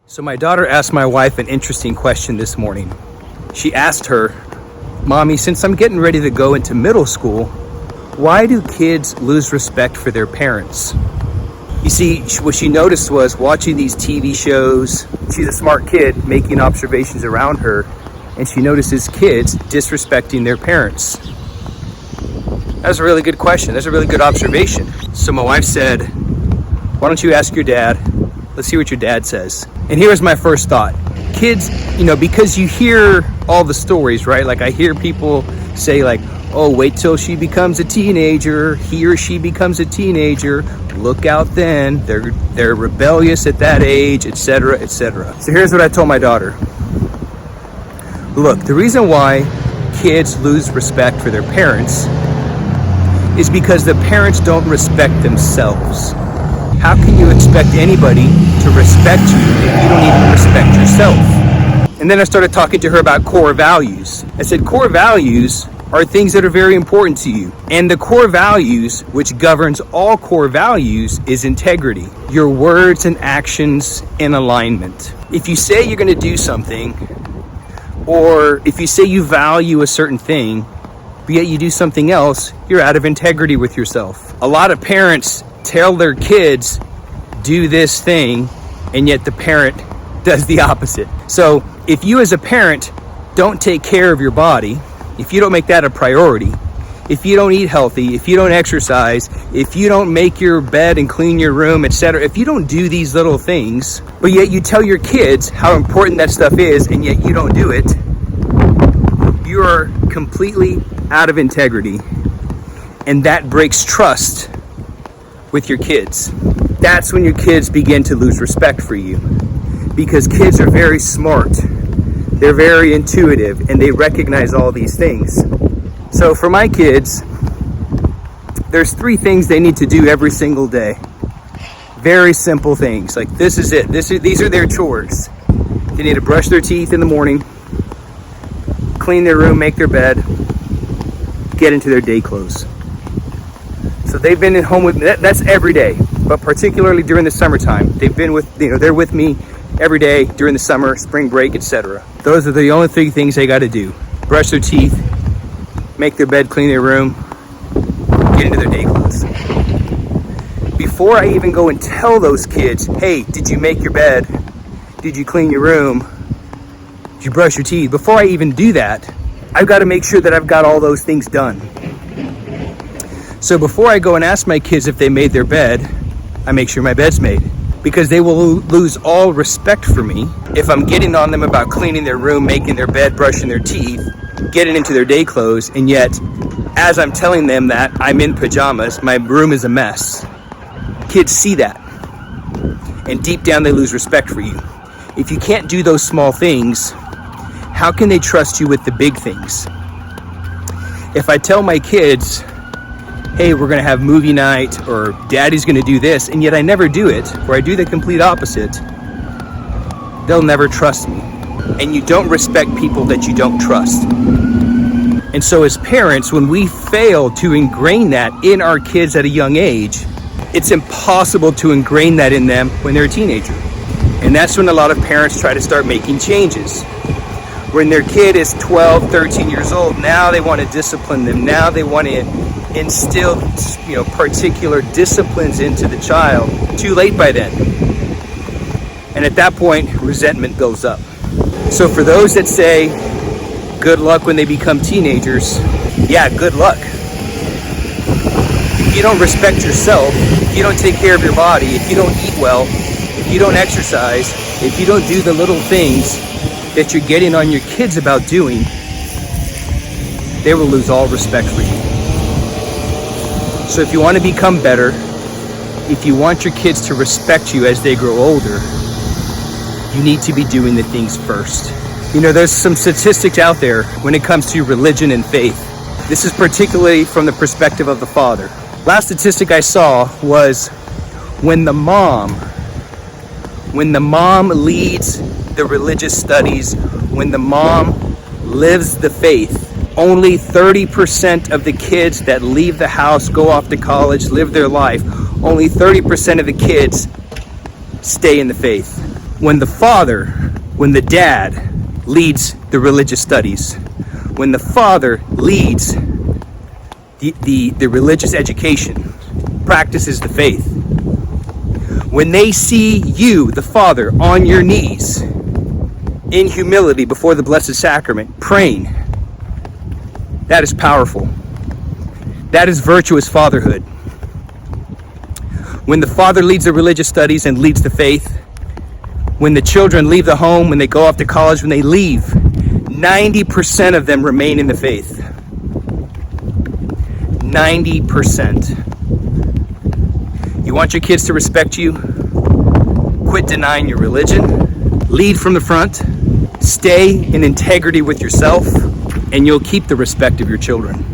So my daughter asked my wife an interesting question this morning. She asked her, "Mommy, since I'm getting ready to go into middle school, why do kids lose respect for their parents?" You see, what she noticed was watching these TV shows, she's a smart kid making observations around her, and she notices kids disrespecting their parents. That's a really good question. That's a really good observation. So my wife said, "Why don't you ask your dad? Let's see what your dad says." And here was my first thought. Kids, because you hear all the stories, right? Like I hear people say like, "Oh, wait till she becomes a teenager. He or she becomes a teenager. Look out then. They're rebellious at that age, etc., etc." So here's what I told my daughter. Look, the reason why kids lose respect for their parents is because the parents don't respect themselves. How can you expect anybody to respect you if you don't even respect yourself? And then I started talking to her about core values. I said, core values are things that are very important to you. And the core values, which governs all core values, is integrity. Your words and actions in alignment. If you say you're going to do something, or if you say you value a certain thing, but yet you do something else, you're out of integrity with yourself. A lot of parents tell their kids, do this thing, and yet the parent does the opposite. So if you as a parent don't take care of your body, if you don't make that a priority, if you don't eat healthy, if you don't exercise, if you don't make your bed and clean your room, etc., if you don't do these little things, but yet you tell your kids how important that stuff is, and yet you don't do it, you are completely out of integrity, and that breaks trust with your kids. That's when your kids begin to lose respect for you, because kids are very smart, they're very intuitive, and they recognize all these things. So for my kids, there's 3 things they need to do every single day. Very simple things. Like this is it. These are their chores. They need to brush their teeth in the morning, clean their room, make their bed, get into their day clothes. So they've been at home with me. That's every day, but particularly during the summertime, they've been with, they're with me every day during the summer, spring break, etc. Those are the only 3 things they got to do: brush their teeth, make their bed, clean their room, get into their day clothes. Before I even go and tell those kids, "Hey, did you make your bed? Did you clean your room? Did you brush your teeth?" Before I even do that, I've got to make sure that I've got all those things done. So before I go and ask my kids if they made their bed, I make sure my bed's made, because they will lose all respect for me if I'm getting on them about cleaning their room, making their bed, brushing their teeth, getting into their day clothes, and yet as I'm telling them that I'm in pajamas, my room is a mess. Kids see that, and deep down they lose respect for you. If you can't do those small things, how can they trust you with the big things? If I tell my kids, "Hey, we're going to have movie night," or "Daddy's going to do this," and yet I never do it, or I do the complete opposite, they'll never trust me. And you don't respect people that you don't trust. And so as parents, when we fail to ingrain that in our kids at a young age, it's impossible to ingrain that in them when they're a teenager. And that's when a lot of parents try to start making changes. When their kid is 12, 13 years old, now they want to discipline them. Now they want to instill, particular disciplines into the child. Too late by then. And at that point, resentment builds up. So for those that say, good luck when they become teenagers, yeah, good luck. If you don't respect yourself, if you don't take care of your body, if you don't eat well, if you don't exercise, if you don't do the little things that you're getting on your kids about doing, they will lose all respect for you. So if you want to become better, if you want your kids to respect you as they grow older, you need to be doing the things first. There's some statistics out there when it comes to religion and faith. This is particularly from the perspective of the father. Last statistic I saw was when the mom leads the religious studies, when the mom lives the faith, only 30% of the kids that leave the house, go off to college, live their life, only 30% of the kids stay in the faith. When the dad leads the religious studies, when the father leads the religious education, practices the faith, when they see you, the father, on your knees, in humility before the Blessed Sacrament, praying, that is powerful. That is virtuous fatherhood. When the father leads the religious studies and leads the faith, when the children leave the home, when they go off to college, when they leave, 90% of them remain in the faith. 90%. You want your kids to respect you? Quit denying your religion. Lead from the front. Stay in integrity with yourself, and you'll keep the respect of your children.